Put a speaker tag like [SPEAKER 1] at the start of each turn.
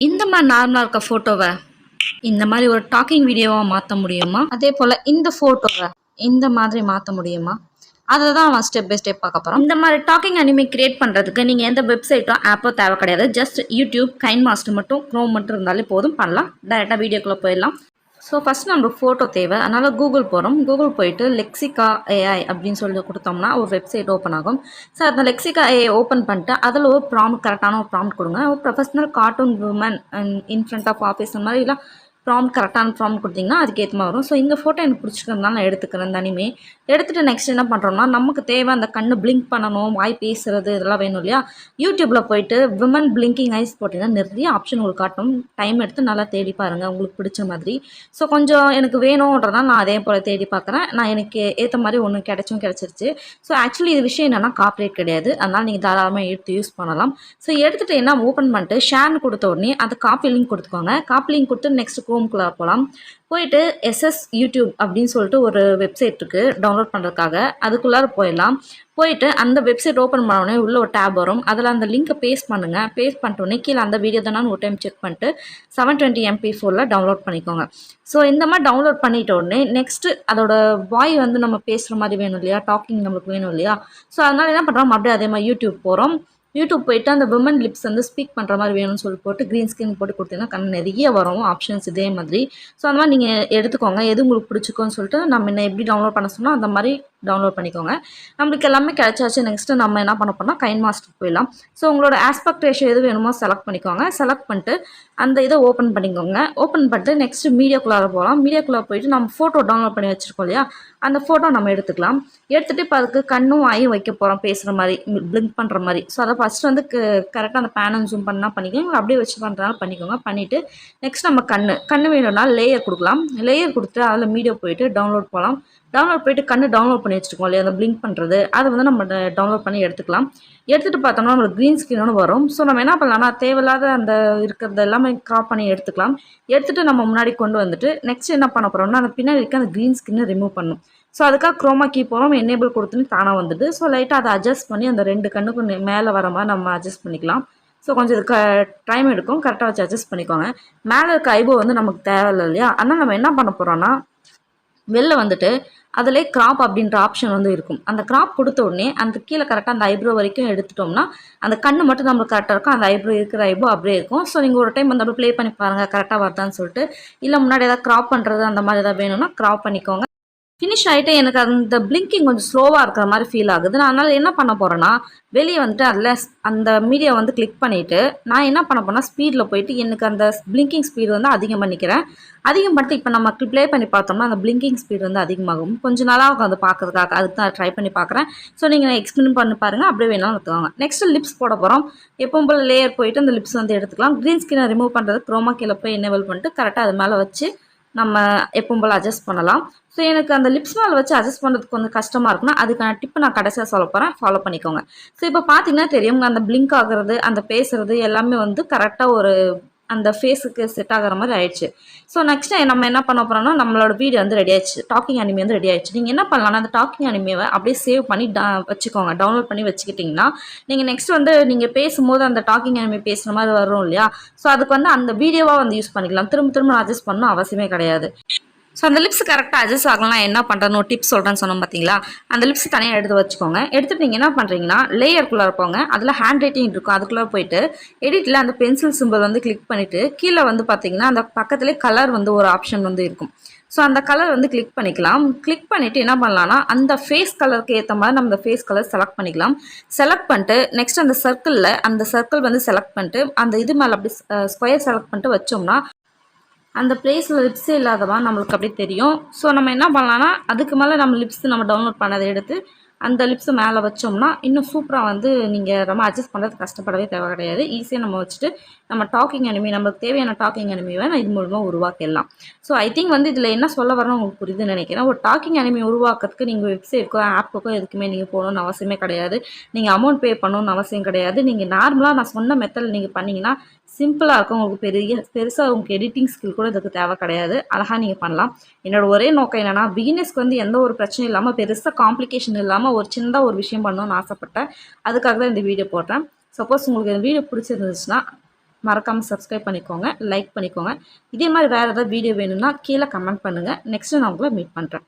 [SPEAKER 1] இந்த மாதிரி நார்மலா இருக்க ஃபோட்டோவ, இந்த மாரி ஒரு டாக்கிங் வீடியோவா மாத்த முடியுமா? அதேபோல இந்த ஃபோட்டோவ, இந்த மாதிரி மாத்த முடியுமா? அத தான் நம்ம ஸ்டெப் பை ஸ்டெப் பார்க்க போறோம். இந்த மாரி டாக்கிங் அனிமி கிரியேட் பண்றதுக்கு நீங்க எந்த வெப்சைட்டோ, ஆப்போ தேவை கிடையாது. ஜஸ்ட் யூடியூப், கைன்மாஸ்டர் மட்டும், குரோம் மட்டும் இருந்தாலே போதும் பண்ணலாம். டைரக்ட்டா வீடியோக்குள்ள போயிடலாம். ஸோ ஃபஸ்ட் நம்மளுக்கு ஃபோட்டோ தேவை. அதனால கூகுள் போறோம். கூகுள் போயிட்டு லெக்சிகா ஏஐ அப்படின்னு சொல்லி குடுத்தோம்னா ஒரு வெப்சைட் ஓப்பன் ஆகும். ஸோ அந்த லெக்சிகா ஏஐ ஓப்பன் பண்ணிட்டு அதில ஒரு ப்ராம்ப்ட் கரெக்டான ஒரு ப்ராம்ப்ட் குடுங்க. ஒரு professional cartoon woman in front of office அந்த மாதிரிலாம் கரெக்டான ப்ராம்ப்ட் கொடுத்தீங்கன்னா அதுக்கேற்ற மாதிரி வரும். ஸோ இந்த ஃபோட்டோ எனக்கு பிடிச்சிருக்கிறதுனால நான் எடுத்துக்கிறேன் இந்த அனிமே. எடுத்துட்டு நெக்ஸ்ட் என்ன பண்ணுறோம்னா, நமக்கு தேவை அந்த கண்ணு பிளிங்க் பண்ணணும், வாய் பேசுறது இதெல்லாம் வேணும் இல்லையா? யூடியூப்ல போயிட்டு விமன் பிளிங்கிங் ஐஸ் போட்டிங்கன்னா நிறைய ஆப்ஷன் உங்களுக்கு காட்டும். டைம் எடுத்து நல்லா தேடி பாருங்கள் உங்களுக்கு பிடிச்ச மாதிரி. ஸோ கொஞ்சம் எனக்கு வேணுன்றதால நான் அதே போல் தேடி பார்க்குறேன். நான் எனக்கு ஏற்ற மாதிரி ஒன்று கிடச்சிருச்சு. ஸோ ஆக்சுவலி இது விஷயம் என்னென்னா காப்பிரைட் கிடையாது. அதனால் நீங்கள் தாராளமாக எடுத்து யூஸ் பண்ணலாம். ஸோ எடுத்துகிட்டு என்ன ஓப்பன் பண்ணிட்டு ஷேர்னு கொடுத்த உடனே அந்த காப்பி லிங்க் கொடுத்துக்கோங்க. காப்பி லிங்க் கொடுத்து நெக்ஸ்ட் குரோம்குள்ளே போகலாம். போயிட்டு எஸ்எஸ் யூடியூப் அப்படின்னு சொல்லிட்டு ஒரு வெப்சைட் இருக்குது டவுன்லோட் பண்ணுறதுக்காக. அதுக்குள்ளார போயிடலாம். போயிட்டு அந்த வெப்சைட் ஓப்பன் பண்ண உடனே உள்ள ஒரு டேப் வரும். அதில் அந்த லிங்க்கை பேஸ்ட் பண்ணுங்கள். பேஸ்ட் பண்ணிட்டோடனே கீழே அந்த வீடியோ தானே ஒரு டைம் செக் பண்ணிட்டு 720 MP4 டவுன்லோட் பண்ணிக்கோங்க. ஸோ இந்த மாதிரி டவுன்லோட் பண்ணிட்ட உடனே நெக்ஸ்ட்டு அதோட வாய் வந்து நம்ம பேசுகிற மாதிரி வேணும் இல்லையா? டாக்கிங் நம்மளுக்கு வேணும் இல்லையா? ஸோ அதனால் என்ன பண்ணுறோம், அப்படியே அதே மாதிரி யூடியூப் போகிறோம். யூடியூப் போயிட்டு அந்த விமன் லிப்ஸ் வந்து ஸ்பீக் பண்ணுற மாதிரி வேணும்னு சொல்லி போட்டு க்ரீன் ஸ்க்ரீன் போட்டு கொடுத்தீங்கன்னா நிறைய வரும் ஆப்ஷன்ஸ் இதே மாதிரி. ஸோ அந்த மாதிரி நீங்கள் எடுத்துக்கோங்க. எது உங்களுக்கு பிடிச்சிக்கும்னு சொல்லிட்டு நம்ம என்ன எப்படி டவுன்லோட் பண்ண சொன்னால் அந்த மாதிரி டவுன்லோட் பண்ணிக்கோங்க. நம்மளுக்கு எல்லாமே கிடைச்சாச்சு. நெக்ஸ்ட்டு நம்ம என்ன பண்ண போனால் கைன்மாஸ்டர் போயிடலாம். ஸோ உங்களோட ஆஸ்பெக்ட் ரேஷியோ எது வேணுமோ செலக்ட் பண்ணிக்கோங்க. செலக்ட் பண்ணிட்டு அந்த இதை ஓப்பன் பண்ணிக்கோங்க. ஓப்பன் பண்ணிட்டு நெக்ஸ்ட்டு மீடியாக்குள்ளார போகலாம். மீடியாக்குள்ளே போயிட்டு நம்ம ஃபோட்டோ டவுன்லோட் பண்ணி வச்சுருக்கோம் இல்லையா? அந்த ஃபோட்டோ நம்ம எடுத்துக்கலாம். எடுத்துகிட்டு இப்போ அதுக்கு கண்ணும் வாயும் வைக்க போகிறோம் பேசுகிற மாதிரி, பிளிங்க் பண்ணுற மாதிரி. ஸோ அதை ஃபஸ்ட்டு வந்து கரெக்டாக அந்த பேனல் ஜூம் பண்ணால் பண்ணிக்கோங்க. அப்படியே வச்சு பண்ணுறதுனால பண்ணிக்கோங்க. பண்ணிவிட்டு நெக்ஸ்ட் நம்ம கண்ணு வேணும்னா லேயர் கொடுக்கலாம். லேயர் கொடுத்துட்டு அதில் மீடியா போயிட்டு டவுன்லோட் போகலாம். டவுன்லோட் போயிட்டு கண்ணு டவுன்லோட் பண்ணி வச்சுருக்கோம் இல்லையா? அந்த பிளிங்க் பண்ணுறது அதை வந்து நம்ம டவுன்லோட் பண்ணி எடுத்துக்கலாம். எடுத்துகிட்டு பார்த்தோம்னா நம்மளுக்கு க்ரீன் ஸ்க்ரீனோடு வரும். ஸோ நம்ம என்ன பண்ணலாம்னா தேவையில்லாத அந்த இருக்கிறது எல்லாமே க்ராப் பண்ணி எடுத்துக்கலாம். எடுத்துகிட்டு நம்ம முன்னாடி கொண்டு வந்துட்டு நெக்ஸ்ட் என்ன பண்ண போகிறோம்னா அந்த பின்னாடி இருக்க அந்த க்ரீன் ஸ்க்ரீனை ரிமூவ் பண்ணணும். ஸோ அதுக்காக குரோமா கீ போகிறோம். எனேபிள் கொடுத்துன்னு தானாக வந்துடுது. ஸோ லைட்டாக அதை அட்ஜஸ்ட் பண்ணி அந்த 2 கண்ணுக்கும் மேலே வர மாதிரி நம்ம அட்ஜஸ்ட் பண்ணிக்கலாம். ஸோ கொஞ்சம் இதுக்கு டைம் எடுக்கும். கரெக்டாக வச்சு அட்ஜஸ்ட் பண்ணிக்கோங்க. மேலே இருக்க ஐபோ வந்து நமக்கு தேவையில்லை இல்லையா? ஆனால் நம்ம என்ன பண்ண போகிறோம்னா வெளில வந்துட்டு அதிலே கிராப் அப்படின்ற ஆப்ஷன் வந்து இருக்கும். அந்த கிராப் கொடுத்த உடனே அந்த கீழே கரெக்டாக அந்த ஐப்ரோ வரைக்கும் எடுத்துட்டோம்னா அந்த கண்ணு மட்டும் நம்மளுக்கு கரெக்டாக இருக்கும். அந்த ஐப்ரோ இருக்கிற ஐப்ரோ அப்படியே இருக்கும். ஸோ நீங்கள் ஒரு டைம் வந்து அப்படியே ப்ளே பண்ணி பாருங்கள் கரெக்டாக வருதான்னு சொல்லிட்டு. இல்லை முன்னாடி ஏதாவது கிராப் பண்ணுறது அந்த மாதிரி ஏதாவது வேணும்னா கிராப் பண்ணிக்கோங்க. ஃபினிஷ் ஆகிட்டு எனக்கு அந்த பிளிங்கிங் கொஞ்சம் ஸ்லோவாக இருக்கிற மாதிரி ஃபீல் ஆகுது. நான் அதனால் என்ன பண்ண போகிறேன்னா வெளியே வந்துட்டு அதில் அந்த மீடியா வந்து கிளிக் பண்ணிவிட்டு நான் என்ன பண்ண போனால் ஸ்பீடில் போயிட்டு எனக்கு அந்த பிளிங்கிங் ஸ்பீடு வந்து அதிகம் பண்ணிக்கிறேன். அதிகம் பண்ணிட்டு இப்போ நம்ம ப்ளே பண்ணி பார்த்தோம்னா அந்த பிளிங்கிங் ஸ்பீடு வந்து அதிகமாகும். கொஞ்சம் நாளாக இருக்கும் அது பார்க்கறதுக்காக. அதுக்கு தான் ட்ரை பண்ணி பார்க்குறேன். ஸோ நீங்கள் எக்ஸ்பிளைன் பண்ணி பாருங்கள். அப்படியே வேணாலும் எடுத்துவாங்க. நெக்ஸ்ட்டு லிப்ஸ் போட போகிறோம். எப்பவும் போல் லேயர் போயிட்டு அந்த லிப்ஸ் வந்து எடுத்துக்கலாம். க்ரீன் ஸ்கிரீனை ரிமூவ் பண்ணுறது குரோமா கீழே போய் எனேபிள் பண்ணிட்டு கரெக்டாக அது மேலே வச்சு நம்ம எப்பவும் போல் அட்ஜஸ்ட் பண்ணலாம். ஸோ எனக்கு அந்த லிப்ஸ் மேலே வச்சு அட்ஜஸ்ட் பண்ணுறதுக்கு கொஞ்சம் கஷ்டமாக இருக்குன்னா அதுக்கான டிப்பு நான் கடைசியாக சொல்ல போகிறேன். ஃபாலோ பண்ணிக்கோங்க. ஸோ இப்போ பார்த்தீங்கன்னா தெரியும் அந்த பிளிங்க் ஆகுறது அந்த பேசுகிறது எல்லாமே வந்து கரெக்டாக ஒரு அந்த ஃபேஸுக்கு செட் ஆகிற மாதிரி ஆயிடுச்சு. ஸோ நெக்ஸ்ட்டு நம்ம என்ன பண்ண போகிறோம்னா நம்மளோட வீடியோ வந்து ரெடி ஆயிடுச்சு. டாக்கிங் அனிமே வந்து ரெடி ஆயிடுச்சு. நீங்கள் என்ன பண்ணலாம்னா அந்த டாக்கிங் அனிமேவை அப்படியே சேவ் பண்ணி வச்சுக்கோங்க. டவுன்லோட் பண்ணி வச்சுக்கிட்டிங்கன்னா நீங்கள் நெக்ஸ்ட் வந்து நீங்கள் பேசும்போது அந்த டாக்கிங் அனிமே பேசுகிற மாதிரி வரும் இல்லையா? ஸோ அதுக்கு வந்து அந்த வீடியோவாக வந்து யூஸ் பண்ணிக்கலாம். திரும்ப திரும்ப அட்ஜஸ்ட் பண்ணணும் அவசியமே கிடையாது. ஸோ அந்த லிப்ஸ் கரெக்டாக அட்ஜஸ்ட் ஆகலாம் என்ன பண்ணுறதுன்னு ஒரு டிப்ஸ் சொல்கிறேன்னு சொன்னோம் பார்த்தீங்களா? அந்த லிப்ஸ் தனியாக எடுத்து வச்சுக்கோங்க. எடுத்துகிட்டு நீங்கள் என்ன பண்ணுறீங்கன்னா லேயருக்குள்ளே இருப்போங்க. அதில் ஹேண்ட் ரைட்டிங் இருக்கும். அதுக்குள்ளே போயிட்டு எடிட்டில் அந்த பென்சில் சிம்பிள் வந்து கிளிக் பண்ணிவிட்டு கீழே வந்து பார்த்தீங்கன்னா அந்த பக்கத்துலேயே கலர் வந்து ஒரு ஆப்ஷன் வந்து இருக்கும். ஸோ அந்த கலர் வந்து கிளிக் பண்ணிக்கலாம். கிளிக் பண்ணிவிட்டு என்ன பண்ணலாம்னா அந்த ஃபேஸ் கலருக்கு ஏற்ற மாதிரி நம்ம அந்த ஃபேஸ் கலர் செலக்ட் பண்ணிக்கலாம். செலக்ட் பண்ணிட்டு நெக்ஸ்ட் அந்த சர்க்கிள் வந்து செலக்ட் பண்ணிட்டு அந்த இது மேலே அப்படி ஸ்கொயர் செலக்ட் பண்ணிட்டு வச்சோம்னா அந்த பிளேஸில் லிப்ஸே இல்லாதவா நம்மளுக்கு அப்படியே தெரியும். ஸோ நம்ம என்ன பண்ணலாம்னா அதுக்கு மேலே நம்ம லிப்ஸ் நம்ம டவுன்லோட் பண்ணதை எடுத்து அந்த லிப்ஸு மேலே வச்சோம்னா இன்னும் சூப்பராக வந்து நீங்கள் ரொம்ப அட்ஜஸ்ட் பண்ணுறது கஷ்டப்படவே தேவை கிடையாது. ஈஸியாக நம்ம வச்சுட்டு நம்ம டாக்கிங் அனிமே நமக்கு தேவையான டாக்கிங் அனிமேவை நான் இது மூலமாக உருவாக்கிடலாம். ஸோ ஐ திங்க் வந்து இதில் என்ன சொல்ல வரணும் உங்களுக்கு புரியுதுன்னு நினைக்கிறேன். ஒரு டாக்கிங் அனிமே உருவாக்குறதுக்கு நீங்கள் வெப்சைட்டுக்கோ ஆப்புக்கோ எதுக்குமே நீங்கள் போகணுன்னு அவசியமே கிடையாது. நீங்கள் அமௌண்ட் பே பண்ணணுன்னு அவசியம் கிடையாது. நீங்கள் நார்மலாக நான் சொன்ன மெத்தடில் நீங்கள் பண்ணிங்கன்னா சிம்பிளாக இருக்கும். உங்களுக்கு பெருசாக உங்களுக்கு எடிட்டிங் ஸ்கில் கூட இதுக்கு தேவை கிடையாது. அழகாக நீங்கள் பண்ணலாம். என்னோட ஒரே நோக்கம் என்னென்னா பிகினர்ஸ்க்கு வந்து எந்த ஒரு பிரச்சனையும் இல்லாமல் பெருசாக காம்ப்ளிகேஷன் இல்லாமல் ஒரு சின்னதாக ஒரு விஷயம் பண்ணணும்னு ஆசைப்பட்டேன். அதுக்காக தான் இந்த வீடியோ போடுறேன். சப்போஸ் உங்களுக்கு இந்த வீடியோ பிடிச்சிருந்துச்சுன்னா மறக்காமல் சப்ஸ்கிரைப் பண்ணிக்கோங்க, லைக் பண்ணிக்கோங்க. இதே மாதிரி வேறு ஏதாவது வீடியோ வேணும்னா கீழே கமெண்ட் பண்ணுங்கள். நெக்ஸ்ட்டு நான் உங்களை மீட் பண்ணுறேன்.